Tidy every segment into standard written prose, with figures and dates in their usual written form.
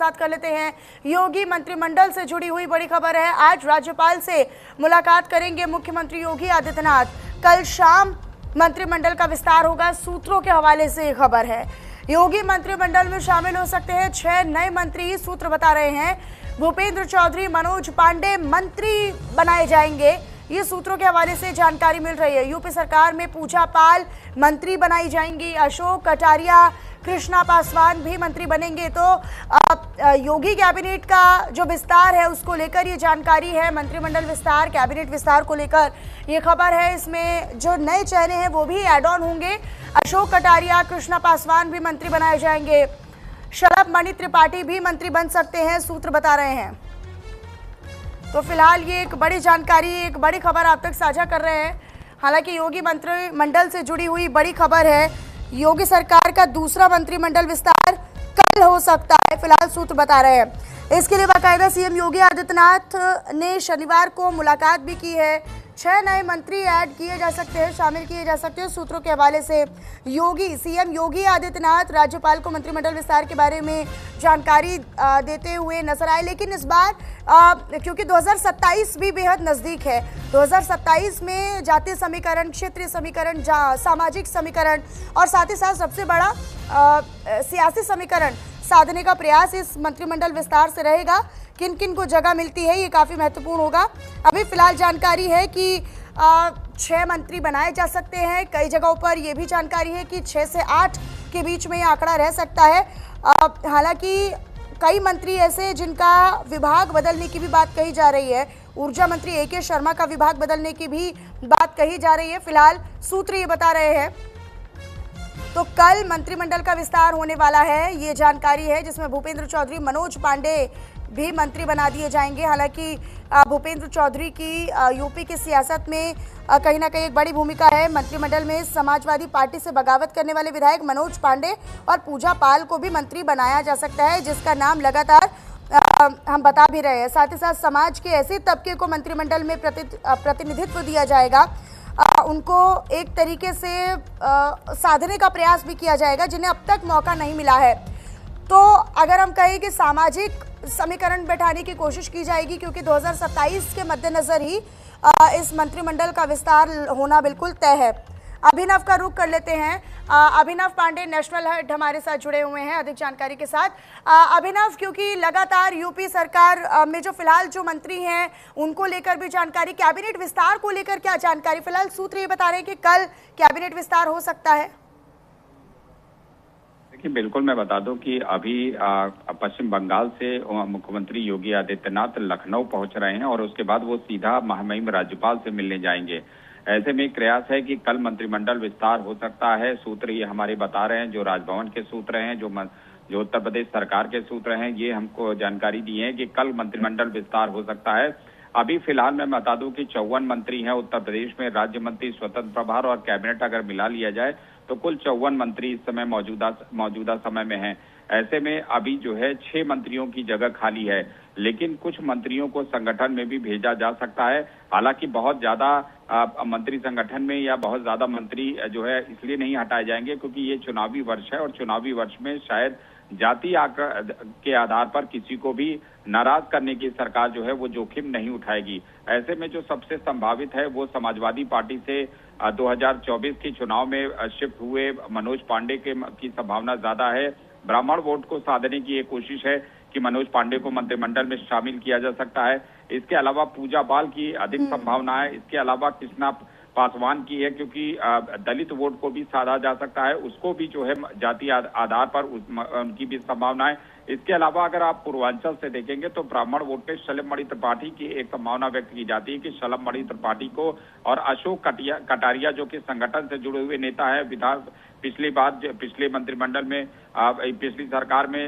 साथ कर लेते हैं। योगी मंत्रिमंडल से जुड़ी हुई बड़ी खबर है। आज राज्यपाल से मुलाकात करेंगे मुख्यमंत्री योगी आदित्यनाथ। कल शाम मंत्रिमंडल का विस्तार होगा, सूत्रों के हवाले से ये खबर है। योगी मंत्रिमंडल में शामिल हो सकते हैं 6 नए मंत्री, सूत्र बता रहे हैं। भूपेंद्र चौधरी, मनोज पांडे मंत्री बनाए जाएंगे, ये सूत्रों के हवाले से जानकारी मिल रही है। यूपी सरकार में पूजा पाल मंत्री बनाई जाएंगी। अशोक कटारिया, कृष्णा पासवान भी मंत्री बनेंगे। तो योगी कैबिनेट का जो विस्तार है उसको लेकर ये जानकारी है। मंत्रिमंडल विस्तार, कैबिनेट विस्तार को लेकर ये खबर है। इसमें जो नए चेहरे हैं वो भी ऐड ऑन होंगे। अशोक कटारिया, कृष्णा पासवान भी मंत्री बनाए जाएंगे। शलभ मणि त्रिपाठी भी मंत्री बन सकते हैं, सूत्र बता रहे हैं। तो फिलहाल ये एक बड़ी जानकारी, एक बड़ी खबर आप तक साझा कर रहे हैं। हालांकि योगी मंत्रिमंडल से जुड़ी हुई बड़ी खबर है। योगी सरकार का दूसरा मंत्रिमंडल विस्तार कल हो सकता है, फिलहाल सूत्र बता रहे हैं। इसके लिए बाकायदा सीएम योगी आदित्यनाथ ने शनिवार को मुलाकात भी की है। 6 नए मंत्री ऐड किए जा सकते हैं, शामिल किए जा सकते हैं, सूत्रों के हवाले से। सीएम योगी आदित्यनाथ राज्यपाल को मंत्रिमंडल विस्तार के बारे में जानकारी देते हुए नजर आए। लेकिन इस बार क्योंकि 2027 भी बेहद नजदीक है, 2027 में जातीय समीकरण, क्षेत्रीय समीकरण, सामाजिक समीकरण और साथ ही साथ सबसे बड़ा सियासी समीकरण साधने का प्रयास इस मंत्रिमंडल विस्तार से रहेगा। किन किन को जगह मिलती है ये काफी महत्वपूर्ण होगा। अभी फिलहाल जानकारी है कि 6 मंत्री बनाए जा सकते हैं। कई जगहों पर यह भी जानकारी है कि 6 से 8 के बीच में ये आंकड़ा रह सकता है। हालांकि कई मंत्री ऐसे जिनका विभाग बदलने की भी बात कही जा रही है। ऊर्जा मंत्री AK शर्मा का विभाग बदलने की भी बात कही जा रही है। फिलहाल सूत्र ये बता रहे हैं। तो कल मंत्रिमंडल का विस्तार होने वाला है, ये जानकारी है, जिसमें भूपेंद्र चौधरी, मनोज पांडे भी मंत्री बना दिए जाएंगे। हालांकि भूपेंद्र चौधरी की यूपी की सियासत में कहीं ना कहीं एक बड़ी भूमिका है। मंत्रिमंडल में समाजवादी पार्टी से बगावत करने वाले विधायक मनोज पांडे और पूजा पाल को भी मंत्री बनाया जा सकता है, जिसका नाम लगातार हम बता भी रहे हैं। साथ ही साथ समाज के ऐसे तबके को मंत्रिमंडल में प्रतिनिधित्व दिया जाएगा, उनको एक तरीके से साधने का प्रयास भी किया जाएगा जिन्हें अब तक मौका नहीं मिला है। तो अगर हम कहें कि सामाजिक समीकरण बैठाने की कोशिश की जाएगी, क्योंकि 2027 के मद्देनजर ही इस मंत्रिमंडल का विस्तार होना बिल्कुल तय है। अभिनव का रुख कर लेते हैं। अभिनव पांडे नेशनल हेड हमारे साथ जुड़े हुए हैं अधिक जानकारी के साथ। अभिनव, क्योंकि लगातार यूपी सरकार में जो फिलहाल जो मंत्री हैं उनको लेकर भी जानकारी, कैबिनेट विस्तार को लेकर क्या जानकारी? फिलहाल सूत्र ये बता रहे हैं कि कल कैबिनेट विस्तार हो सकता है। देखिए, बिल्कुल मैं बता दूं कि अभी पश्चिम बंगाल से मुख्यमंत्री योगी आदित्यनाथ लखनऊ पहुंच रहे हैं और उसके बाद वो सीधा महामहिम राज्यपाल से मिलने जाएंगे। ऐसे में एक प्रयास है कि कल मंत्रिमंडल विस्तार हो सकता है। सूत्र ये हमारे बता रहे हैं, जो राजभवन के सूत्र हैं, जो उत्तर प्रदेश सरकार के सूत्र हैं, ये हमको जानकारी दी है कि कल मंत्रिमंडल विस्तार हो सकता है। अभी फिलहाल मैं बता दूं कि 54 मंत्री हैं उत्तर प्रदेश में। राज्य मंत्री, स्वतंत्र प्रभार और कैबिनेट अगर मिला लिया जाए तो कुल 54 मंत्री इस समय मौजूदा समय में हैं। ऐसे में अभी जो है 6 मंत्रियों की जगह खाली है, लेकिन कुछ मंत्रियों को संगठन में भी भेजा जा सकता है। हालांकि बहुत ज्यादा मंत्री संगठन में या बहुत ज्यादा मंत्री जो है इसलिए नहीं हटाए जाएंगे क्योंकि ये चुनावी वर्ष है और चुनावी वर्ष में शायद जाति के आधार पर किसी को भी नाराज करने की सरकार जो है वो जोखिम नहीं उठाएगी। ऐसे में जो सबसे संभावित है वो समाजवादी पार्टी से 2024 के चुनाव में शिफ्ट हुए मनोज पांडे की संभावना ज्यादा है। ब्राह्मण वोट को साधने की एक कोशिश है कि मनोज पांडे को मंत्रिमंडल में शामिल किया जा सकता है। इसके अलावा पूजा पाल की अधिक संभावना है। इसके अलावा कृष्णा पासवान की है, क्योंकि दलित वोट को भी साधा जा सकता है, उसको भी जो है जाति आधार पर उनकी भी संभावना है। इसके अलावा अगर आप पूर्वांचल से देखेंगे तो ब्राह्मण वोट में शलभ मणि त्रिपाठी की एक संभावना व्यक्त की जाती है कि शलभ मणि त्रिपाठी को और अशोक कटारिया जो कि संगठन से जुड़े हुए नेता है, पिछले मंत्रिमंडल में पिछली सरकार में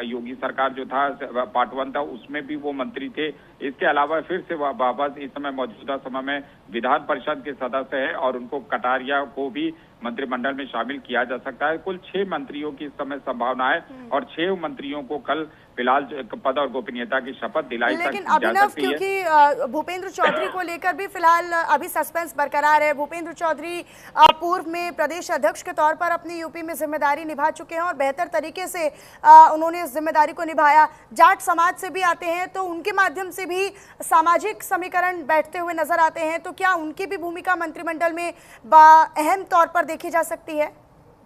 योगी सरकार जो था पार्ट 1 था उसमें भी वो मंत्री थे। इसके अलावा फिर से वापस इस समय मौजूदा समय में विधान परिषद के सदस्य हैं और उनको कटारिया को भी मंत्रिमंडल में शामिल किया जा सकता है। कुल 6 मंत्रियों की इस समय संभावना है और 6 मंत्रियों को कल फिलहाल पद और गोपनीयता की शपथ दिलाई लेकिन जा अभिनव, सकती है। क्योंकि भूपेंद्र चौधरी को लेकर भी फिलहाल अभी सस्पेंस बरकरार है। भूपेंद्र चौधरी पूर्व में प्रदेश अध्यक्ष के तौर पर अपनी यूपी में जिम्मेदारी निभा चुके हैं और बेहतर तरीके से उन्होंने इस जिम्मेदारी को निभाया। जाट समाज से भी आते हैं तो उनके माध्यम से भी सामाजिक समीकरण बैठते हुए नजर आते हैं, तो क्या उनकी भी भूमिका मंत्रिमंडल में अहम तौर पर देखी जा सकती है?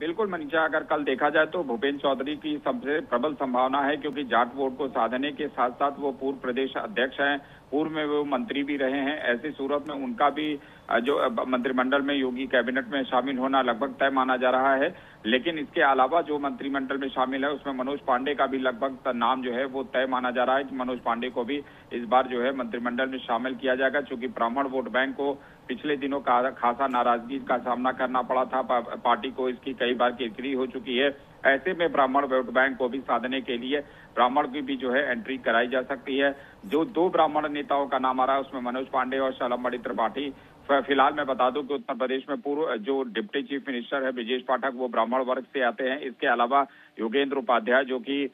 बिल्कुल मनीषा, अगर कल देखा जाए तो भूपेंद्र चौधरी की सबसे प्रबल संभावना है, क्योंकि जाट वोट को साधने के साथ साथ वो पूर्व प्रदेश अध्यक्ष हैं, पूर्व में वो मंत्री भी रहे हैं। ऐसी सूरत में उनका भी जो मंत्रिमंडल में योगी कैबिनेट में शामिल होना लगभग तय माना जा रहा है। लेकिन इसके अलावा जो मंत्रिमंडल में शामिल है उसमें मनोज पांडे का भी लगभग नाम जो है वो तय माना जा रहा है कि मनोज पांडे को भी इस बार जो है मंत्रिमंडल में शामिल किया जाएगा, क्योंकि ब्राह्मण वोट बैंक को पिछले दिनों का खासा नाराजगी का सामना करना पड़ा था। पार्टी को इसकी कई बार किरकिरी हो चुकी है। ऐसे में ब्राह्मण वोट बैंक को भी साधने के लिए ब्राह्मण की भी जो है एंट्री कराई जा सकती है। जो 2 ब्राह्मण नेताओं का नाम आ रहा है उसमें मनोज पांडे और शालमबड़ी त्रिपाठी। फिलहाल मैं बता दूं कि उत्तर प्रदेश में पूर्व जो डिप्टी चीफ मिनिस्टर है ब्रजेश पाठक, वो ब्राह्मण वर्ग से आते हैं। इसके अलावा योगेंद्र उपाध्याय जो कि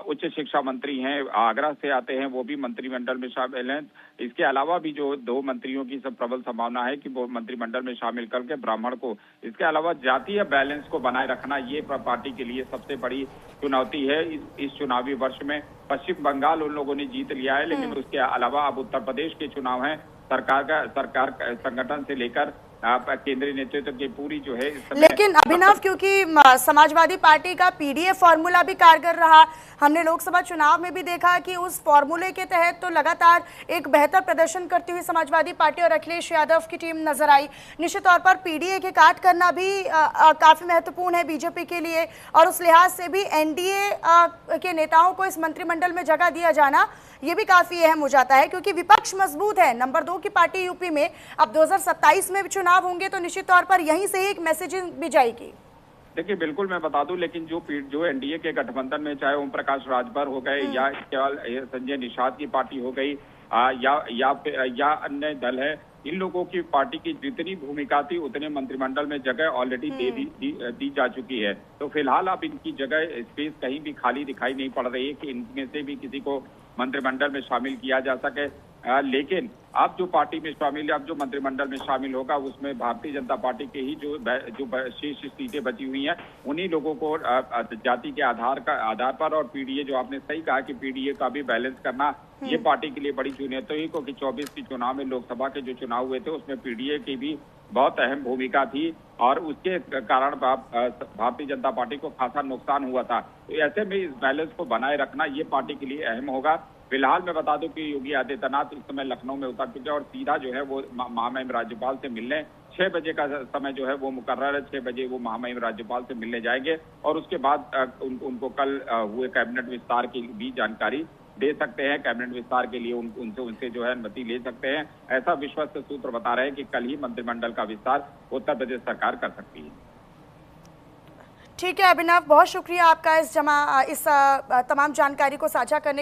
उच्च शिक्षा मंत्री हैं, आगरा से आते हैं, वो भी मंत्रिमंडल में शामिल हैं। इसके अलावा भी जो 2 मंत्रियों की सब प्रबल संभावना है कि वो मंत्रिमंडल में शामिल करके ब्राह्मण को, इसके अलावा जातीय बैलेंस को बनाए रखना, ये पार्टी के लिए सबसे बड़ी चुनौती है। इस चुनावी वर्ष में पश्चिम बंगाल उन लोगों ने जीत लिया है, लेकिन उसके अलावा अब उत्तर प्रदेश के चुनाव हैं। सरकार संगठन से लेकर केंद्रीय नेतृत्व की पूरी जो है। लेकिन अभिनव, क्योंकि समाजवादी पार्टी का पीडीए फॉर्मूला भी कारगर रहा, हमने लोकसभा चुनाव में भी देखा कि उस फॉर्मूले के तहत तो लगातार एक बेहतर प्रदर्शन करती हुई समाजवादी पार्टी और अखिलेश यादव की टीम नजर आई। निश्चित तौर पर पीडीए के काट करना भी काफी महत्वपूर्ण है बीजेपी के लिए, और उस लिहाज से भी एनडीए के नेताओं को इस मंत्रिमंडल में जगह दिया जाना ये भी काफी अहम हो जाता है, क्योंकि विपक्ष मजबूत है। नंबर 2 की पार्टी यूपी में। अब 2027 में चुनाव होंगे तो निश्चित तौर पर यहीं से एक मैसेजिंग भी जाएगी। देखिए, बिल्कुल मैं बता दूं, लेकिन जो एनडीए के गठबंधन में चाहे ओम प्रकाश राजभर हो गए या केवल संजय निषाद की पार्टी हो गई या अन्य दल है, इन लोगों की पार्टी की जितनी भूमिका थी उतने मंत्रिमंडल में जगह ऑलरेडी दी जा चुकी है। तो फिलहाल अब इनकी जगह स्पेस कहीं भी खाली दिखाई नहीं पड़ रही है कि इनमें से भी किसी को मंत्रिमंडल में शामिल किया जा सके। लेकिन अब जो पार्टी में शामिल, अब जो मंत्रिमंडल में शामिल होगा उसमें भारतीय जनता पार्टी के ही जो शेष सीटें बची हुई हैं उन्हीं लोगों को जाति के आधार पर, और पीडीए जो आपने सही कहा कि पीडीए का भी बैलेंस करना ये पार्टी के लिए बड़ी चुनौती है, क्योंकि 24 के चुनाव में, लोकसभा के जो चुनाव हुए थे उसमें पीडीए की भी बहुत अहम भूमिका थी और उसके कारण भारतीय जनता पार्टी को खासा नुकसान हुआ था। तो ऐसे में इस बैलेंस को बनाए रखना ये पार्टी के लिए अहम होगा। फिलहाल मैं बता दूं कि योगी आदित्यनाथ इस समय लखनऊ में उतर चुके हैं और सीधा जो है वो महामहिम राज्यपाल से मिलने 6 बजे का समय जो है वो मुकर्रर है। 6 बजे वो महामहिम राज्यपाल से मिलने जाएंगे और उसके बाद उनको कल हुए कैबिनेट विस्तार की भी जानकारी दे सकते हैं। कैबिनेट विस्तार के लिए उनसे जो है अनुमति ले सकते हैं। ऐसा विश्वस्त सूत्र बता रहे हैं कि कल ही मंत्रिमंडल का विस्तार उत्तर प्रदेश सरकार कर सकती है। ठीक है अभिनव, बहुत शुक्रिया आपका इस तमाम जानकारी को साझा करने